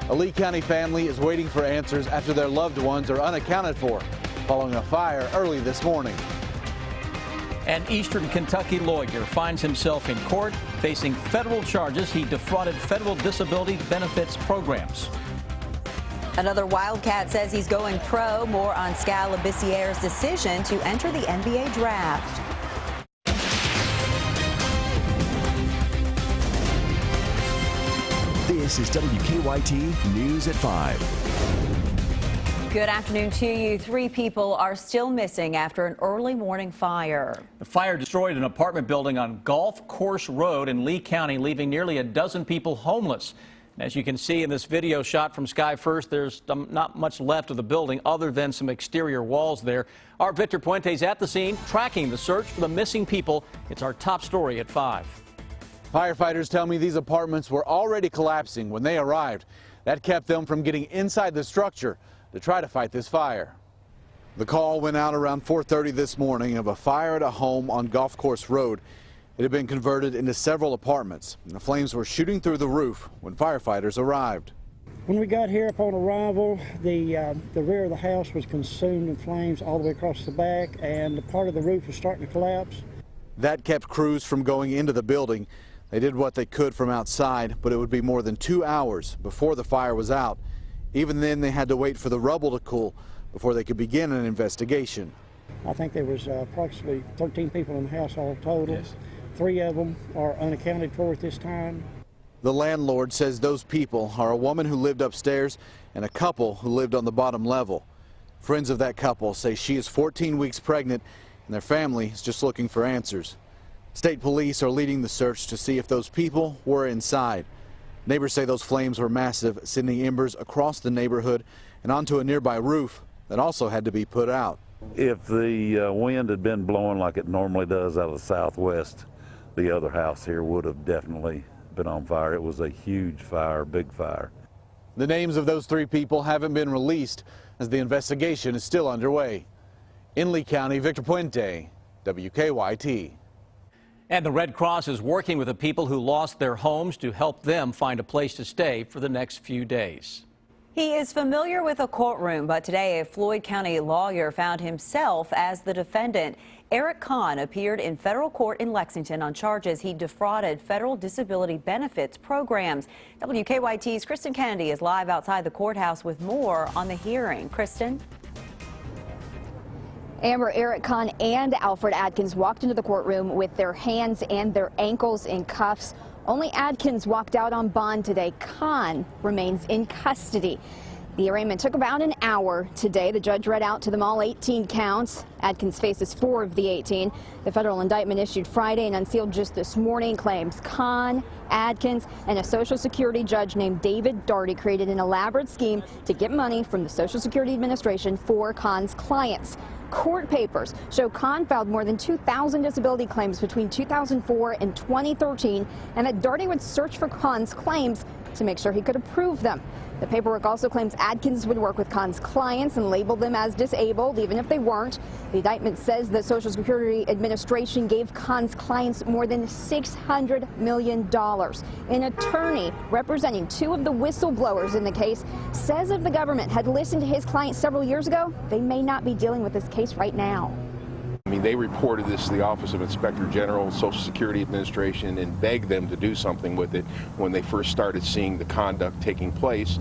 A Lee County family is waiting for answers after their loved ones are unaccounted for following a fire early this morning. An Eastern Kentucky lawyer finds himself in court facing federal charges. He defrauded federal disability benefits programs. Another Wildcat says he's going pro. More on Skal Labissiere's decision to enter the NBA draft. This is WKYT News at 5. Good afternoon to you. 3 people are still missing after an early morning fire. The fire destroyed an apartment building on Golf Course Road in Lee County, leaving nearly a dozen people homeless. And as you can see in this video shot from Sky First, there's not much left of the building other than some exterior walls there. Our Victor Puente is at the scene, tracking the search for the missing people. It's our top story at 5. Firefighters tell me these apartments were already collapsing when they arrived. That kept them from getting inside the structure to try to fight this fire. The call went out around 4:30 this morning of a fire at a home on Golf Course Road. It had been converted into several apartments, and the flames were shooting through the roof when firefighters arrived. When we got here upon arrival, the rear of the house was consumed in flames all the way across the back, and the part of the roof was starting to collapse. That kept crews from going into the building. They did what they could from outside, but it would be more than 2 hours before the fire was out. Even then, they had to wait for the rubble to cool before they could begin an investigation. I think there was approximately 13 people in the house all total. Yes. 3 of them are unaccounted for at this time. The landlord says those people are a woman who lived upstairs and a couple who lived on the bottom level. Friends of that couple say she is 14 weeks pregnant and their family is just looking for answers. State police are leading the search to see if those people were inside. Neighbors say those flames were massive, sending embers across the neighborhood and onto a nearby roof that also had to be put out. If the wind had been blowing like it normally does out of the southwest, the other house here would have definitely been on fire. It was a huge fire, big fire. The names of those 3 people haven't been released as the investigation is still underway. In Lee County, Victor Puente, WKYT. And the Red Cross is working with the people who lost their homes to help them find a place to stay for the next few days. He is familiar with a courtroom, but today a Floyd County lawyer found himself as the defendant. Eric Kahn appeared in federal court in Lexington on charges he defrauded federal disability benefits programs. WKYT's Kristen Kennedy is live outside the courthouse with more on the hearing. Kristen? Amber, Eric Kahn and Alfred Adkins walked into the courtroom with their hands and their ankles in cuffs. Only Adkins walked out on bond today. Kahn remains in custody. The arraignment took about an hour today. The judge read out to them all 18 counts. Adkins faces 4 of the 18. The federal indictment issued Friday and unsealed just this morning claims Kahn, Adkins, and a Social Security judge named David Daugherty created an elaborate scheme to get money from the Social Security Administration for Kahn's clients. Court papers show Kahn filed more than 2,000 disability claims between 2004 and 2013, and that Daugherty would search for Kahn's claims to make sure he could approve them. The paperwork also claims Adkins would work with Kahn's clients and label them as disabled, even if they weren't. The indictment says the Social Security Administration gave Kahn's clients more than $600 million. An attorney representing 2 of the whistleblowers in the case says if the government had listened to his clients several years ago, they may not be dealing with this case right now. I mean, they reported this to the Office of Inspector General, Social Security Administration, and begged them to do something with it when they first started seeing the conduct taking place.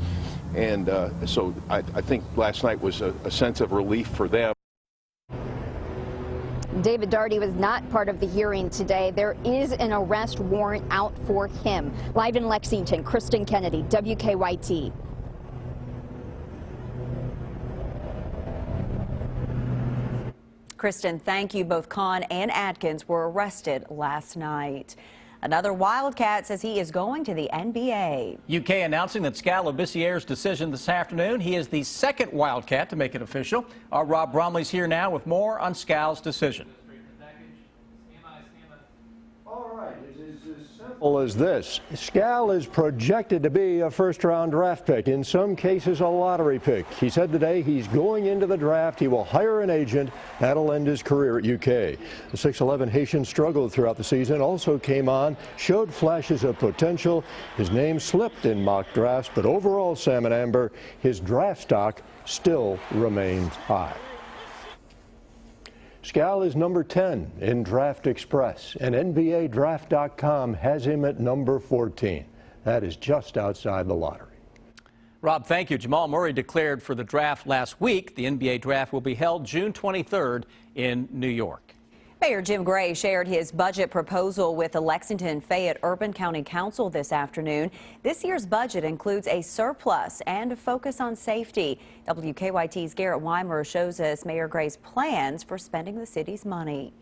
And so I think last night was a sense of relief for them. David Daugherty was not part of the hearing today. There is an arrest warrant out for him. Live in Lexington, Kristen Kennedy, WKYT. Kristen, thank you. Both Kahn and Adkins were arrested last night. Another Wildcat says he is going to the NBA. UK announcing that Skal Labissiere's decision this afternoon. He is the second Wildcat to make it official. Our Rob Bromley's here now with more on Skal's decision. All right, it is as simple simple as this. Scal is projected to be a first-round draft pick, in some cases a lottery pick. He said today he's going into the draft. He will hire an agent. That'll end his career at UK. The 6'11" Haitian struggled throughout the season, also came on, showed flashes of potential. His name slipped in mock drafts, but overall, Sam and Amber, his draft stock still remains high. Scal is number 10 in Draft Express, and NBADraft.com has him at number 14. That is just outside the lottery. Rob, thank you. Jamal Murray declared for the draft last week. The NBA draft will be held June 23rd in New York. Mayor Jim Gray shared his budget proposal with the Lexington Fayette Urban County Council this afternoon. This year's budget includes a surplus and a focus on safety. WKYT's Garrett Weimer shows us Mayor Gray's plans for spending the city's money.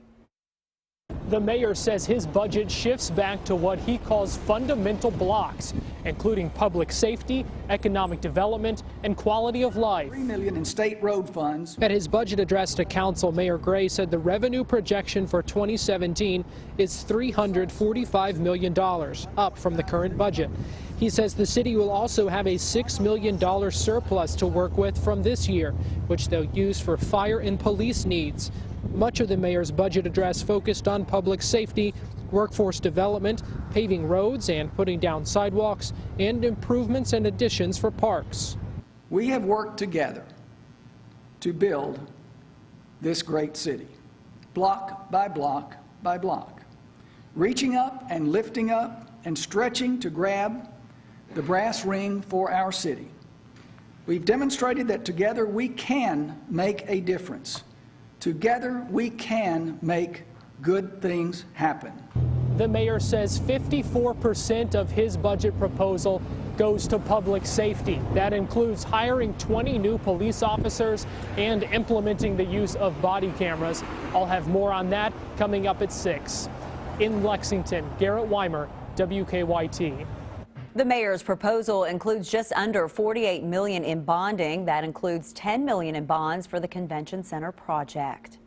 The mayor says his budget shifts back to what he calls fundamental blocks, including public safety, economic development, and quality of life. $3 million in state road funds. At his budget address to council, Mayor Gray said the revenue projection for 2017 is $345 million, up from the current budget. He says the city will also have a $6 million surplus to work with from this year, which they'll use for fire and police needs. Much of the mayor's budget address focused on public safety, workforce development, paving roads and putting down sidewalks, and improvements and additions for parks. We have worked together to build this great city, block by block by block, reaching up and lifting up and stretching to grab the brass ring for our city. We've demonstrated that together we can make a difference. Together, we can make good things happen. The mayor says 54% of his budget proposal goes to public safety. That includes hiring 20 new police officers and implementing the use of body cameras. I'll have more on that coming up at 6. In Lexington, Garrett Weimer, WKYT. The mayor's proposal includes just under $48 million in bonding. That includes $10 million in bonds for the convention center project.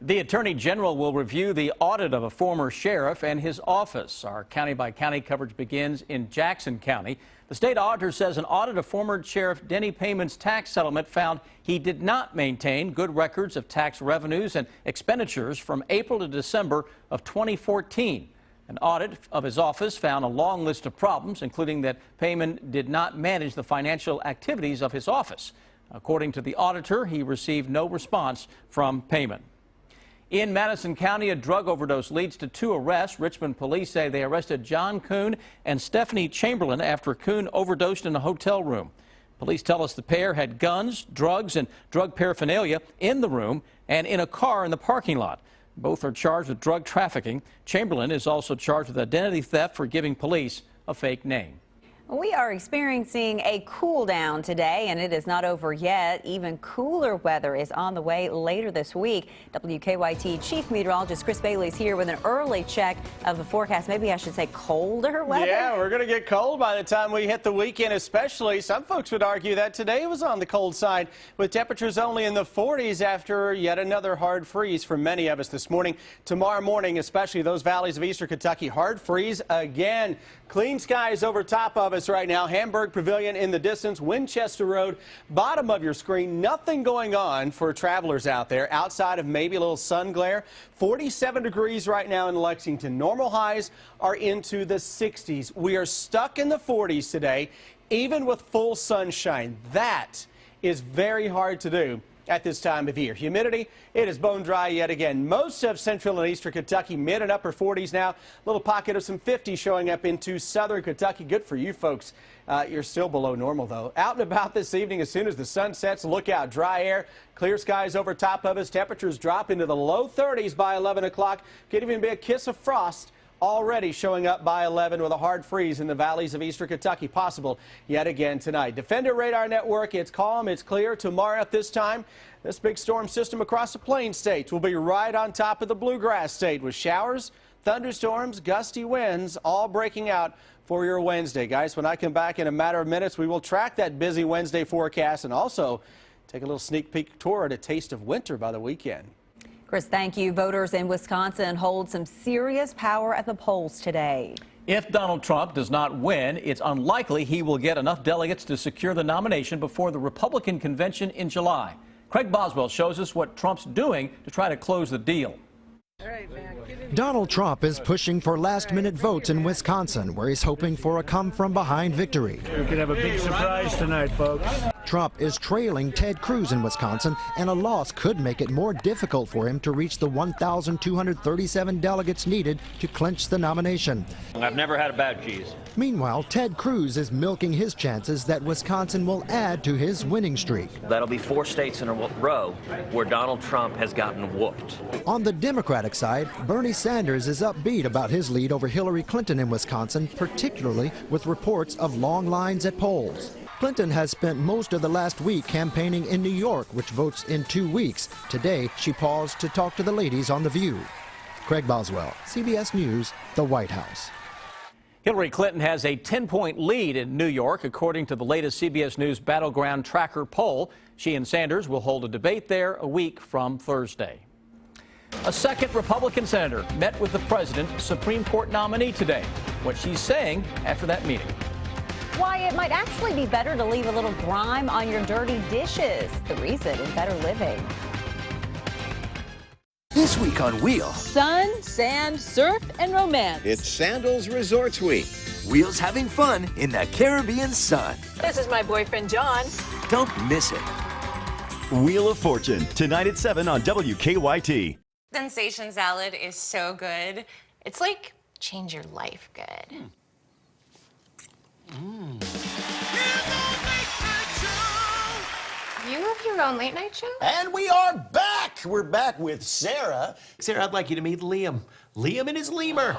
The Attorney General will review the audit of a former sheriff and his office. Our county-by-county coverage begins in Jackson County. The state auditor says an audit of former Sheriff Denny Payman's tax settlement found he did not maintain good records of tax revenues and expenditures from April to December of 2014. An audit of his office found a long list of problems, including that Payman did not manage the financial activities of his office. According to the auditor, he received no response from Payman. In Madison County, a drug overdose leads to 2 arrests. Richmond police say they arrested John Kuhn and Stephanie Chamberlain after Kuhn overdosed in a hotel room. Police tell us the pair had guns, drugs, and drug paraphernalia in the room and in a car in the parking lot. Both are charged with drug trafficking. Chamberlain is also charged with identity theft for giving police a fake name. We are experiencing a cool down today, and it is not over yet. Even cooler weather is on the way later this week. WKYT Chief Meteorologist Chris Bailey is here with an early check of the forecast. Maybe I should say colder weather. Yeah, we're going to get cold by the time we hit the weekend, especially. Some folks would argue that today was on the cold side, with temperatures only in the 40s after yet another hard freeze for many of us this morning. Tomorrow morning, especially those valleys of eastern Kentucky, hard freeze again. Clean skies over top of us right now. Hamburg Pavilion in the distance, Winchester Road, bottom of your screen. Nothing going on for travelers out there outside of maybe a little sun glare. 47 degrees right now in Lexington. Normal highs are into the 60s. We are stuck in the 40s today, even with full sunshine. That is very hard to do at this time of year. Humidity, it is bone dry yet again. Most of central and eastern Kentucky, mid and upper 40s now. Little pocket of some 50s showing up into southern Kentucky. Good for you folks. You're still below normal, though. Out and about this evening, as soon as the sun sets, look out. Dry air, clear skies over top of us. Temperatures drop into the low 30s by 11 o'clock. Could even be a kiss of frost already showing up by 11 with a hard freeze in the valleys of eastern Kentucky possible yet again tonight. Defender Radar Network, it's calm, it's clear. Tomorrow at this time, this big storm system across the Plains states will be right on top of the Bluegrass state with showers, thunderstorms, gusty winds all breaking out for your Wednesday. Guys, when I come back in a matter of minutes, we will track that busy Wednesday forecast and also take a little sneak peek tour at a taste of winter by the weekend. Chris, thank you. Voters in Wisconsin hold some serious power at the polls today. If Donald Trump does not win, it's unlikely he will get enough delegates to secure the nomination before the Republican convention in July. Craig Boswell shows us what Trump's doing to try to close the deal. Donald Trump is pushing for last-minute votes in Wisconsin, where he's hoping for a come-from-behind victory. We could have a big surprise tonight, folks. Trump is trailing Ted Cruz in Wisconsin, and a loss could make it more difficult for him to reach the 1,237 delegates needed to clinch the nomination. I've never had a bad cheese. Meanwhile, Ted Cruz is milking his chances that Wisconsin will add to his winning streak. That'll be 4 states in a row where Donald Trump has gotten whooped. On the Democratic side, Bernie Sanders is upbeat about his lead over Hillary Clinton in Wisconsin, particularly with reports of long lines at polls. Clinton has spent most of the last week campaigning in New York, which votes in 2 weeks. Today, she paused to talk to the ladies on The View. Craig Boswell, CBS News, the White House. Hillary Clinton has a 10-point lead in New York, according to the latest CBS News Battleground Tracker poll. She and Sanders will hold a debate there a week from Thursday. A second Republican senator met with the president's Supreme Court nominee today. What she's saying after that meeting. Why it might actually be better to leave a little grime on your dirty dishes. The reason in Better Living. This week on Wheel. Sun, sand, surf, and romance. It's Sandals Resorts Week. Wheel's having fun in the Caribbean sun. This is my boyfriend, John. Don't miss it. Wheel of Fortune, tonight at 7 on WKYT. Sensation salad is so good. It's like change your life good. You have your own late night show? And we are back! We're back with Sarah. Sarah, I'd like you to meet Liam. Liam and his lemur.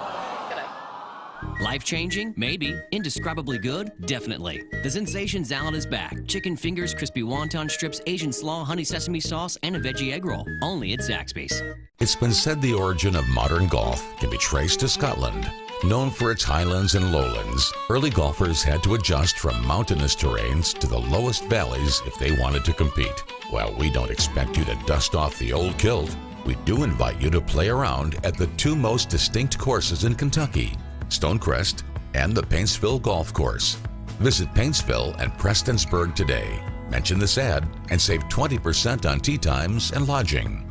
Life-changing? Maybe. Indescribably good? Definitely. The Sensation Salad is back. Chicken fingers, crispy wonton strips, Asian slaw, honey sesame sauce, and a veggie egg roll. Only at Zaxby's. It's been said the origin of modern golf can be traced to Scotland. Known for its highlands and lowlands, early golfers had to adjust from mountainous terrains to the lowest valleys if they wanted to compete. While we don't expect you to dust off the old kilt, we do invite you to play around at the 2 most distinct courses in Kentucky, Stonecrest and the Paintsville Golf Course. Visit Paintsville and Prestonsburg today. Mention this ad and save 20% on tee times and lodging.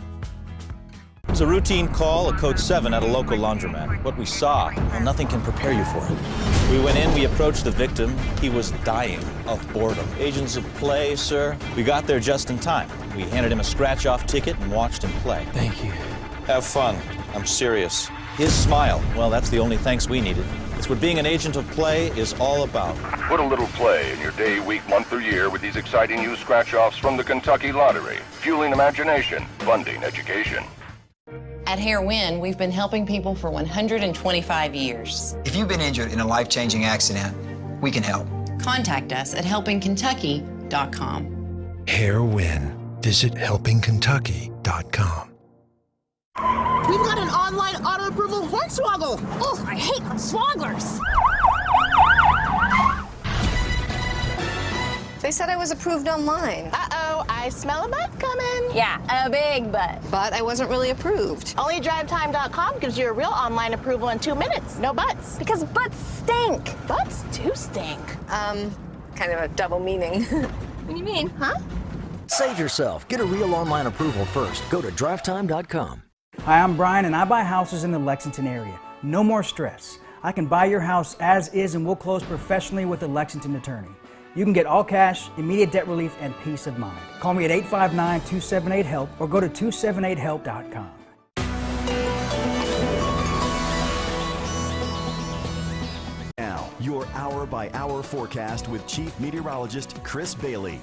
It was a routine call, a code 7 at a local laundromat. What we saw, well, nothing can prepare you for it. We went in, we approached the victim. He was dying of boredom. Agents of play, sir. We got there just in time. We handed him a scratch-off ticket and watched him play. Thank you. Have fun. I'm serious. His smile, well, that's the only thanks we needed. It's what being an agent of play is all about. Put a little play in your day, week, month, or year with these exciting new scratch-offs from the Kentucky Lottery. Fueling imagination, funding education. At Hair Win, we've been helping people for 125 years. If you've been injured in a life-changing accident, we can help. Contact us at helpingkentucky.com. Hair Win. Visit helpingkentucky.com. We've got an online auto approval hornswoggle. Oh, I hate swogglers. They said I was approved online. Uh-oh, I smell a butt coming. Yeah, a big butt. But I wasn't really approved. Only DriveTime.com gives you a real online approval in 2 minutes. No butts. Because butts stink. Butts do stink. Kind of a double meaning. What do you mean? Huh? Save yourself. Get a real online approval first. Go to DriveTime.com. Hi, I'm Brian, and I buy houses in the Lexington area. No more stress. I can buy your house as is, and we'll close professionally with a Lexington attorney. You can get all cash, immediate debt relief, and peace of mind. Call me at 859-278-HELP or go to 278help.com. Now, your hour-by-hour forecast with Chief Meteorologist Chris Bailey.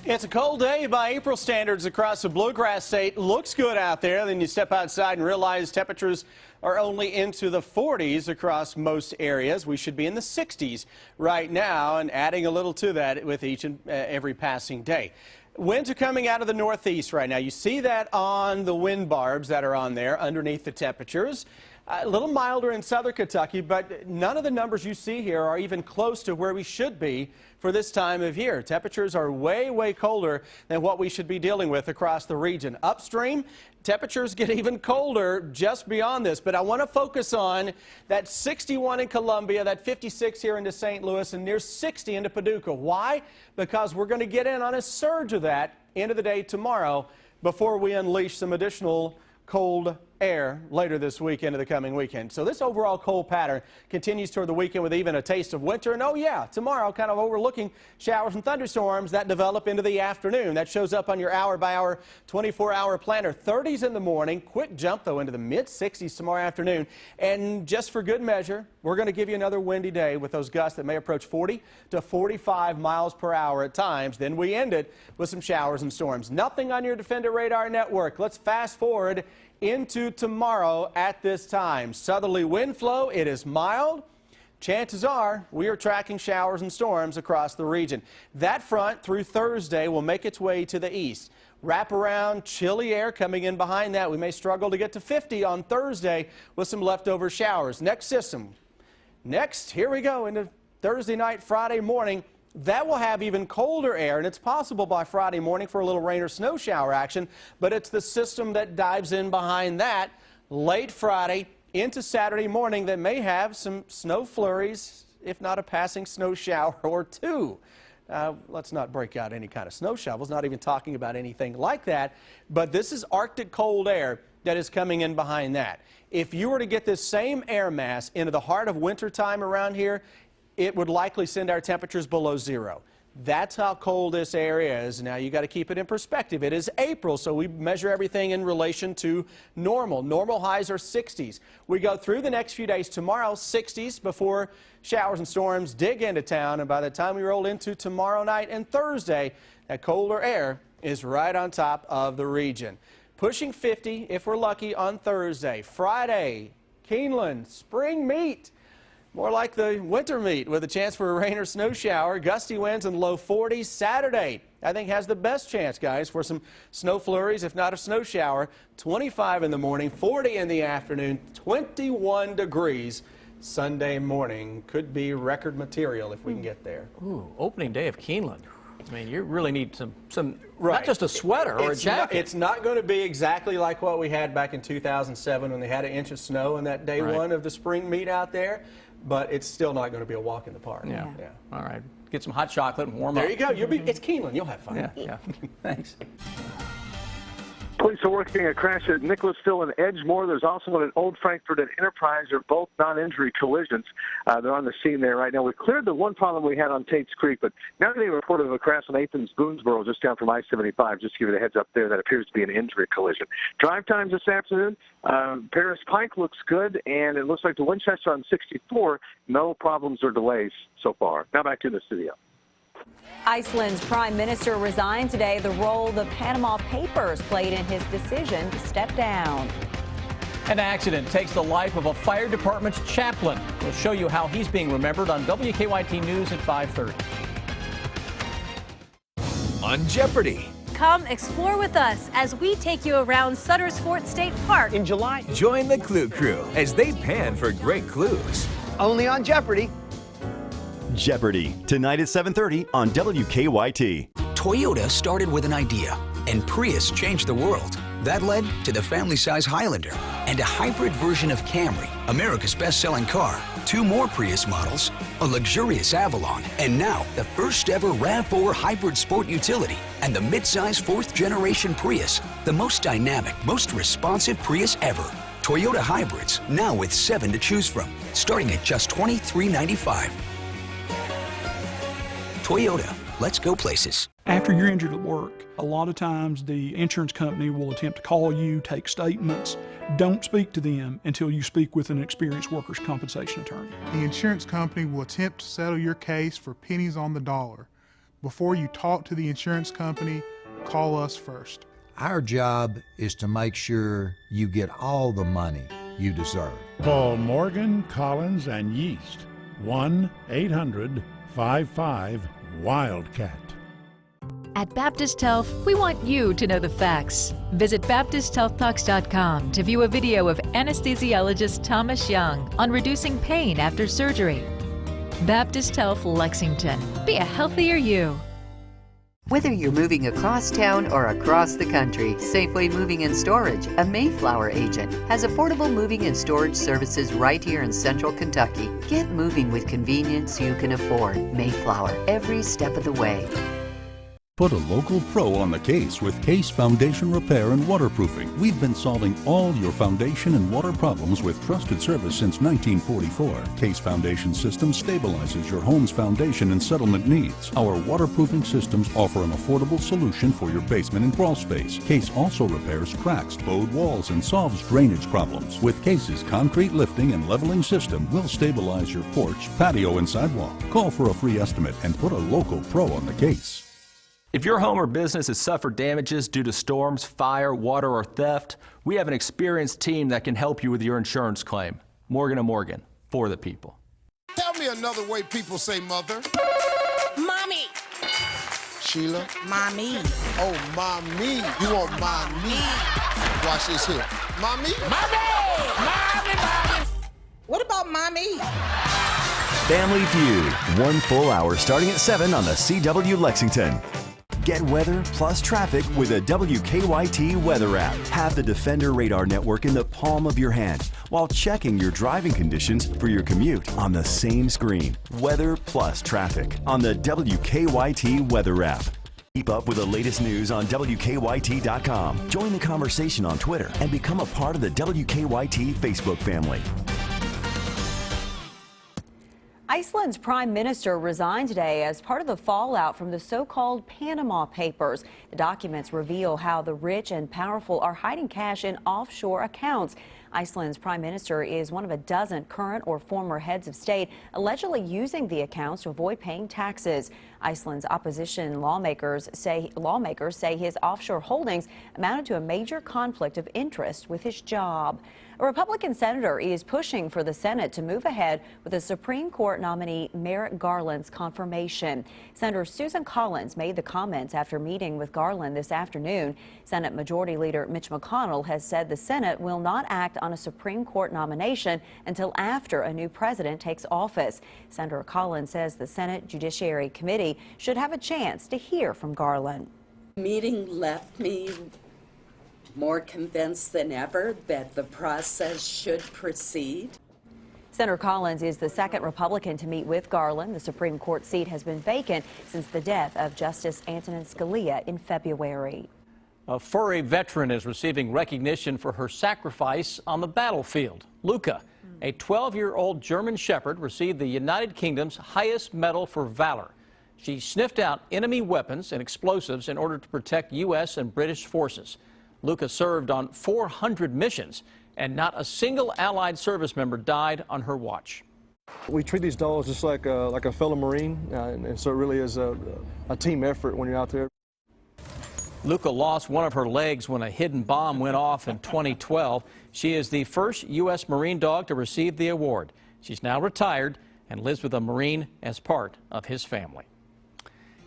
It's a cold day by April standards across the Bluegrass State. Looks good out there. Then you step outside and realize temperatures are only into the 40s across most areas. We should be in the 60s right now, and adding a little to that with each and every passing day. Winds are coming out of the northeast right now. You see that on the wind barbs that are on there underneath the temperatures. A little milder in southern Kentucky, but none of the numbers you see here are even close to where we should be for this time of year. Temperatures are way, way colder than what we should be dealing with across the region. Upstream, temperatures get even colder just beyond this, but I want to focus on that 61 in Columbia, that 56 here into St. Louis, and near 60 into Paducah. Why? Because we're going to get in on a surge of that end of the day tomorrow before we unleash some additional cold air later this week into the coming weekend. So this overall cold pattern continues toward the weekend with even a taste of winter. And oh yeah, tomorrow kind of overlooking showers and thunderstorms that develop into the afternoon. That shows up on your hour-by-hour, 24-hour planner. 30s in the morning, quick jump though into the mid-60s tomorrow afternoon. And just for good measure, we're going to give you another windy day with those gusts that may approach 40 to 45 miles per hour at times. Then we end it with some showers and storms. Nothing on your Defender Radar Network. Let's fast forward into tomorrow at this time. Southerly wind flow, it is mild. Chances are we are tracking showers and storms across the region. That front through Thursday will make its way to the east. Wrap around chilly air coming in behind that. We may struggle to get to 50 on Thursday with some leftover showers. Next system. Next, here we go into Thursday night, Friday morning. That will have even colder air, and it's possible by Friday morning for a little rain or snow shower action, but it's the system that dives in behind that late Friday into Saturday morning that may have some snow flurries, if not a passing snow shower or two. Let's not break out any kind of snow shovels, not even talking about anything like that, but this is Arctic cold air that is coming in behind that. If you were to get this same air mass into the heart of winter time around here, it would likely send our temperatures below zero. That's how cold this area is. Now, you got to keep it in perspective. It is April, so we measure everything in relation to normal. Normal highs are 60s. We go through the next few days. Tomorrow, 60s before showers and storms dig into town. And by the time we roll into tomorrow night and Thursday, that colder air is right on top of the region. Pushing 50 if we're lucky on Thursday. Friday, Keeneland, spring meet. More like the winter meet with a chance for a rain or snow shower. Gusty winds in the low 40s. Saturday, I think, has the best chance, guys, for some snow flurries, if not a snow shower. 25 in the morning, 40 in the afternoon, 21 degrees Sunday morning. Could be record material if we can get there. Ooh, opening day of Keeneland. I mean, you really need some right. Not just a sweater or a jacket. It's not going to be exactly like what we had back in 2007 when they had an inch of snow in that day one of the spring meet out there. But it's still not going to be a walk in the park. Yeah. All right. Get some hot chocolate and warm up. There you go. It's Keeneland. You'll have fun. Yeah. Thanks. Police are working a crash at Nicholasville and Edgemore. There's also one at Old Frankfort and Enterprise. They're both non-injury collisions. They're on the scene there right now. We cleared the one problem we had on Tate's Creek, but now getting a report of a crash on Athens Boonesboro just down from I-75. Just to give you the heads up there, that appears to be an injury collision. Drive times this afternoon, Paris Pike looks good, and it looks like the Winchester on 64, no problems or delays so far. Now back to the studio. Iceland's prime minister resigned today, the role the Panama Papers played in his decision to step down. An accident takes the life of a fire department's chaplain. We'll show you how he's being remembered on WKYT News at 5:30. On Jeopardy! Come explore with us as we take you around Sutter's Fort State Park in July. Join the Clue Crew as they pan for great clues. Only on Jeopardy! Jeopardy! Tonight at 7:30 on WKYT. Toyota started with an idea, and Prius changed the world. That led to the family-size Highlander and a hybrid version of Camry, America's best-selling car. 2 more Prius models, a luxurious Avalon, and now the first-ever RAV4 hybrid sport utility and the midsize 4th-generation Prius, the most dynamic, most responsive Prius ever. Toyota hybrids, now with 7 to choose from, starting at just $23.95. Toyota, let's go places. After you're injured at work, a lot of times the insurance company will attempt to call you, take statements. Don't speak to them until you speak with an experienced workers' compensation attorney. The insurance company will attempt to settle your case for pennies on the dollar. Before you talk to the insurance company, call us first. Our job is to make sure you get all the money you deserve. Call Morgan, Collins, and At Baptist Health, we want you to know the facts. Visit BaptistHealthTalks.com to view a video of anesthesiologist Thomas Young on reducing pain after surgery. Baptist Health Lexington. Be a healthier you. Whether you're moving across town or across the country, Safeway Moving and Storage, a Mayflower agent, has affordable moving and storage services right here in central Kentucky. Get moving with convenience you can afford. Mayflower, every step of the way. Put a local pro on the case with Case Foundation Repair and Waterproofing. We've been solving all your foundation and water problems with trusted service since 1944. Case Foundation Systems stabilizes your home's foundation and settlement needs. Our waterproofing systems offer an affordable solution for your basement and crawl space. Case also repairs cracks, bowed walls, and solves drainage problems. With Case's concrete lifting and leveling system, we'll stabilize your porch, patio, and sidewalk. Call for a free estimate and put a local pro on the case. If your home or business has suffered damages due to storms, fire, water, or theft, we have an experienced team that can help you with your insurance claim. Morgan & Morgan, for the people. Tell me another way people say mother. Mommy. Sheila. Mommy. Oh, mommy. You want mommy. Watch this here. Mommy. Mommy. Mommy, mommy. What about mommy? Family Feud, 1 full hour starting at 7 on the CW Lexington. Get weather plus traffic with a WKYT weather app. Have the Defender radar network in the palm of your hand while checking your driving conditions for your commute on the same screen. Weather plus traffic on the WKYT weather app. Keep up with the latest news on WKYT.com. Join the conversation on Twitter and become a part of the WKYT Facebook family. Iceland's prime minister resigned today as part of the fallout from the so-called Panama Papers. The documents reveal how the rich and powerful are hiding cash in offshore accounts. Iceland's prime minister is one of a dozen current or former heads of state allegedly using the accounts to avoid paying taxes. Iceland's opposition lawmakers say his offshore holdings amounted to a major conflict of interest with his job. A Republican senator is pushing for the Senate to move ahead with the Supreme Court nominee Merrick Garland's confirmation. Senator Susan Collins made the comments after meeting with Garland this afternoon. Senate Majority Leader Mitch McConnell has said the Senate will not act on a Supreme Court nomination until after a new president takes office. Senator Collins says the Senate Judiciary Committee should have a chance to hear from Garland. The meeting left me more convinced than ever that the process should proceed. Senator Collins is the second Republican to meet with Garland. The Supreme Court seat has been vacant since the death of Justice Antonin Scalia in February. A furry veteran is receiving recognition for her sacrifice on the battlefield. Luca, a 12-year-old German Shepherd, received the United Kingdom's highest medal for valor. She sniffed out enemy weapons and explosives in order to protect U.S. and British forces. Luca served on 400 missions, and not a single Allied service member died on her watch. We treat these dogs just like a fellow Marine, and so it really is a team effort when you're out there. Luca lost one of her legs when a hidden bomb went off in 2012. She is the first U.S. Marine dog to receive the award. She's now retired and lives with a Marine as part of his family.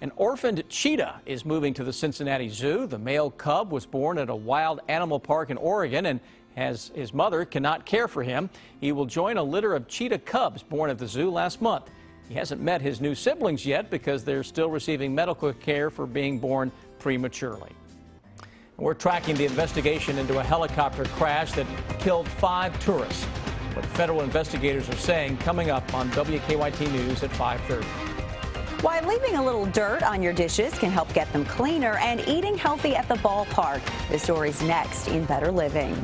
An orphaned cheetah is moving to the Cincinnati Zoo. The male cub was born at a wild animal park in Oregon, and as his mother cannot care for him, he will join a litter of cheetah cubs born at the zoo last month. He hasn't met his new siblings yet because they're still receiving medical care for being born prematurely. We're tracking the investigation into a helicopter crash that killed 5 tourists. What federal investigators are saying coming up on WKYT News at 5:30. Why leaving a little dirt on your dishes can help get them cleaner, and eating healthy at the ballpark. This story's next in Better Living.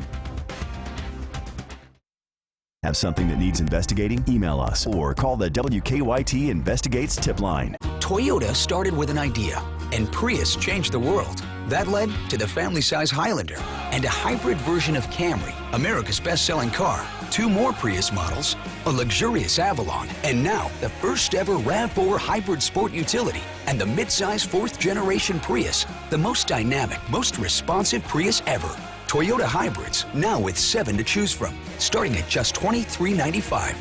Have something that needs investigating? Email us or call the WKYT Investigates tip line. Toyota started with an idea, and Prius changed the world. That led to the family-size Highlander and a hybrid version of Camry, America's best-selling car. 2 more Prius models, a luxurious Avalon, and now the first-ever RAV4 hybrid sport utility and the midsize 4th-generation Prius, the most dynamic, most responsive Prius ever. Toyota hybrids, now with 7 to choose from, starting at just $23.95.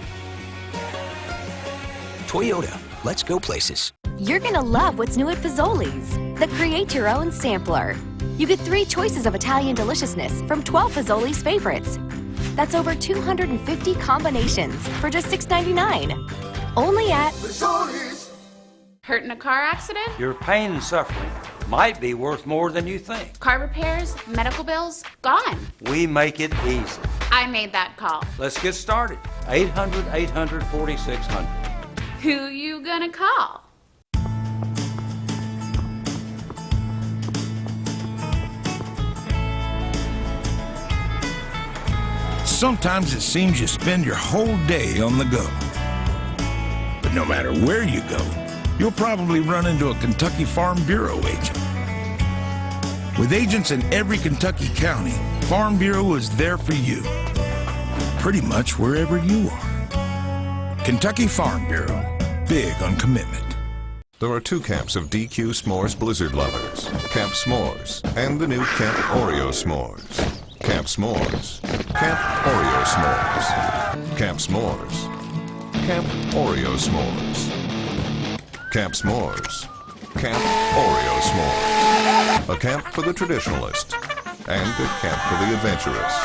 Toyota, let's go places. You're gonna love what's new at Fazoli's, the Create Your Own Sampler. You get 3 choices of Italian deliciousness from 12 Fazoli's favorites. That's over 250 combinations for just $6.99. Only at Fazoli's. Hurt in a car accident? Your pain and suffering might be worth more than you think. Car repairs, medical bills, gone. We make it easy. I made that call. Let's get started. 800-800-4600. Who you gonna call? Sometimes it seems you spend your whole day on the go. But no matter where you go, you'll probably run into a Kentucky Farm Bureau agent. With agents in every Kentucky county, Farm Bureau is there for you, pretty much wherever you are. Kentucky Farm Bureau, big on commitment. There are 2 camps of DQ S'mores Blizzard lovers, Camp S'mores and the new Camp Oreo S'mores. Camp S'mores, Camp Oreo S'mores, Camp S'mores, Camp Oreo S'mores, Camp S'mores, Camp Oreo S'mores. A camp for the traditionalist and a camp for the adventurous.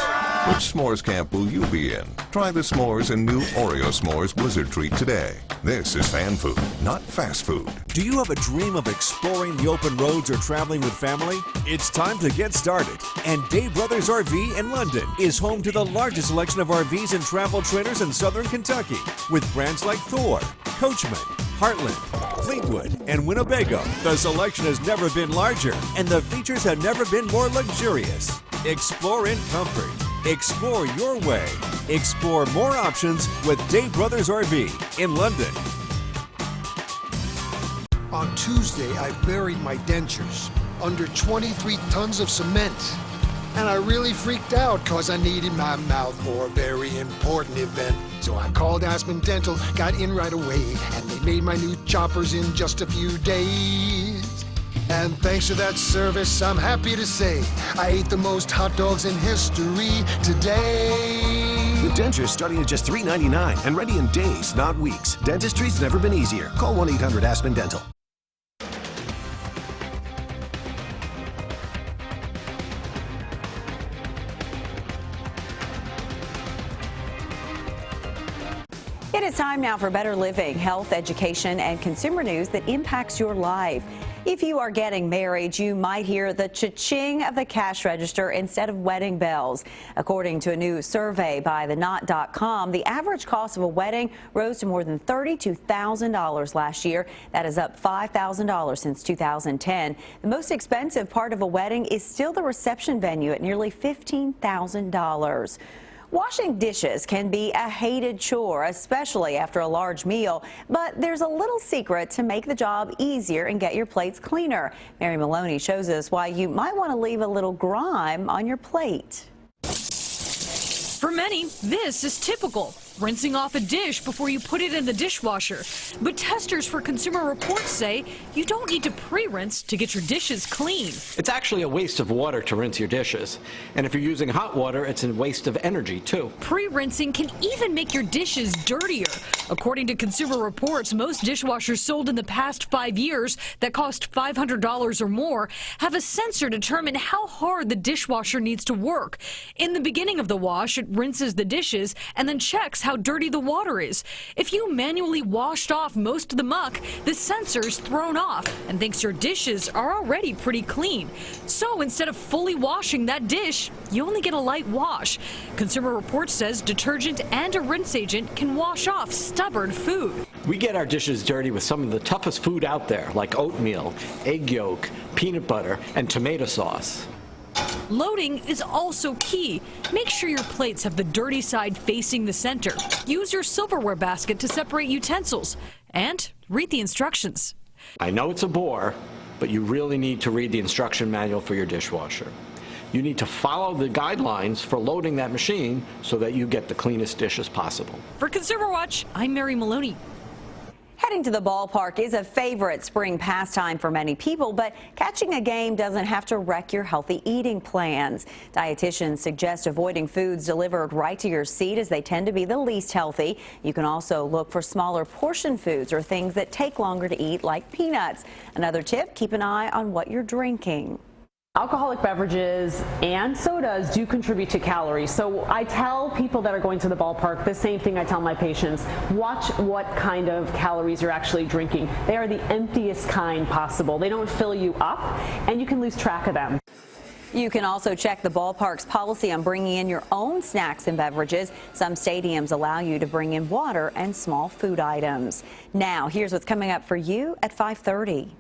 Which s'mores camp will you be in? Try the s'mores and new Oreo S'mores Blizzard treat today. This is fan food, not fast food. Do you have a dream of exploring the open roads or traveling with family? It's time to get started. And Day Brothers RV in London is home to the largest selection of RVs and travel trailers in southern Kentucky, with brands like Thor, Coachman, Heartland, Fleetwood, and Winnebago. The selection has never been larger, and the features have never been more luxurious. Explore in comfort. Explore your way. Explore more options with Day Brothers RV in London. On Tuesday, I buried my dentures under 23 tons of cement. And I really freaked out because I needed my mouth for a very important event. So I called Aspen Dental, got in right away, and they made my new choppers in just a few days. And thanks to that service, I'm happy to say I ate the most hot dogs in history today. The dentures starting at just $3.99 and ready in days, not weeks. Dentistry's never been easier. Call 1-800-ASPEN-DENTAL. It is time now for Better Living, health, education, and consumer news that impacts your life. If you are getting married, you might hear the cha-ching of the cash register instead of wedding bells. According to a new survey by TheKnot.com, the average cost of a wedding rose to more than $32,000 last year. That is up $5,000 since 2010. The most expensive part of a wedding is still the reception venue at nearly $15,000. Washing dishes can be a hated chore, especially after a large meal, but there's a little secret to make the job easier and get your plates cleaner. Mary Maloney shows us why you might want to leave a little grime on your plate. For many, this is typical, rinsing off a dish before you put it in the dishwasher. But testers for Consumer Reports say you don't need to pre-rinse to get your dishes clean. It's actually a waste of water to rinse your dishes. And if you're using hot water, it's a waste of energy, too. Pre-rinsing can even make your dishes dirtier. According to Consumer Reports, most dishwashers sold in the past 5 years that cost $500 or more have a sensor to determine how hard the dishwasher needs to work. In the beginning of the wash, it rinses the dishes and then checks how dirty the water is. If you manually washed off most of the muck, the sensor's thrown off and thinks your dishes are already pretty clean. So instead of fully washing that dish, you only get a light wash. Consumer Reports says detergent and a rinse agent can wash off stubborn food. We get our dishes dirty with some of the toughest food out there, like oatmeal, egg yolk, peanut butter, and tomato sauce. Loading is also key. Make sure your plates have the dirty side facing the center. Use your silverware basket to separate utensils. And read the instructions. I know it's a bore, but you really need to read the instruction manual for your dishwasher. You need to follow the guidelines for loading that machine so that you get the cleanest dishes possible. For Consumer Watch, I'm Mary Maloney. Heading to the ballpark is a favorite spring pastime for many people, but catching a game doesn't have to wreck your healthy eating plans. Dietitians suggest avoiding foods delivered right to your seat as they tend to be the least healthy. You can also look for smaller portion foods or things that take longer to eat, like peanuts. Another tip, keep an eye on what you're drinking. Alcoholic beverages and sodas do contribute to calories. So I tell people that are going to the ballpark the same thing I tell my patients. Watch what kind of calories you're actually drinking. They are the emptiest kind possible. They don't fill you up, and you can lose track of them. You can also check the ballpark's policy on bringing in your own snacks and beverages. Some stadiums allow you to bring in water and small food items. Now, here's what's coming up for you at 5:30.